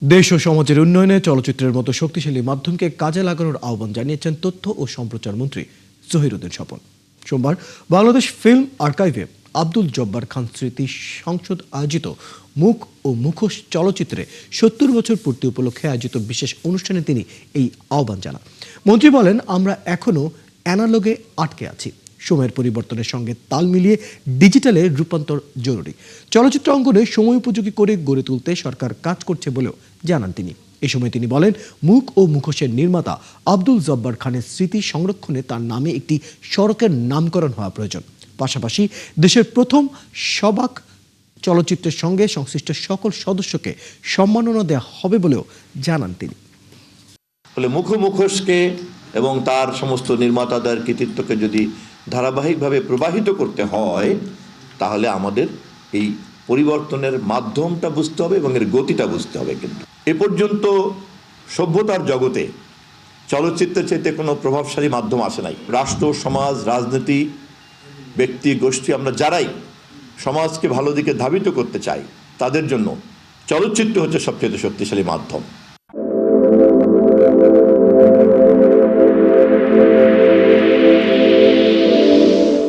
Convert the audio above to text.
দেশ ও সমাজের উন্নয়নে চলচ্চিত্রের মতো শক্তিশালী মাধ্যমকে কাজে লাগানোর আহ্বান জানিয়েছেন তথ্য ও সম্প্রচার মন্ত্রী জহিরুদ্দিন স্বপন। সোমবার বাংলাদেশ ফিল্ম আর্কাইভে আব্দুল জব্বার খান স্মৃতি সংসদ আয়োজিত মুখ ও মুখোশ চলচ্চিত্রে ৭০ বছর পূর্তি উপলক্ষে আয়োজিত বিশেষ অনুষ্ঠানে তিনি এই আহ্বান জানান। মন্ত্রী বলেন, আমরা এখনো অ্যানালগে আটকে আছি। সময়ের পরিবর্তনের সঙ্গে তাল মিলিয়ে ডিজিটালে রূপান্তর জরুরি। চলচ্চিত্র অঙ্গনে সময় উপযোগী করে গড়ে তুলতে সরকার কাজ করছে বলেও জানান তিনি। এ সময় তিনি বলেন, মুখ ও মুখোশের নির্মাতা আব্দুল জব্বার খানের স্মৃতি সংরক্ষণে তার নামে একটি সড়কের নামকরণ হওয়া প্রয়োজন। পাশাপাশি দেশের প্রথম সবাক চলচ্চিত্রের সঙ্গে সংশ্লিষ্ট সকল সদস্যকে সম্মাননা দেওয়া হবে বলেও জানান তিনি। মুখোশকে এবং তার সমস্ত নির্মাতাদের কৃতিত্বকে যদি ধারাবাহিকভাবে প্রবাহিত করতে হয়, তাহলে আমাদের এই পরিবর্তনের মাধ্যমটা বুঝতে হবে এবং এর গতিটা বুঝতে হবে। কিন্তু এ পর্যন্ত সভ্যতার জগতে চলচ্চিত্রের চাইতে কোনো প্রভাবশালী মাধ্যম আসে নাই। রাষ্ট্র, সমাজ, রাজনীতি, ব্যক্তি, গোষ্ঠী, আমরা যারাই সমাজকে ভালো দিকে ধাবিত করতে চাই, তাদের জন্য চলচ্চিত্র হচ্ছে সবচেয়ে শক্তিশালী মাধ্যম।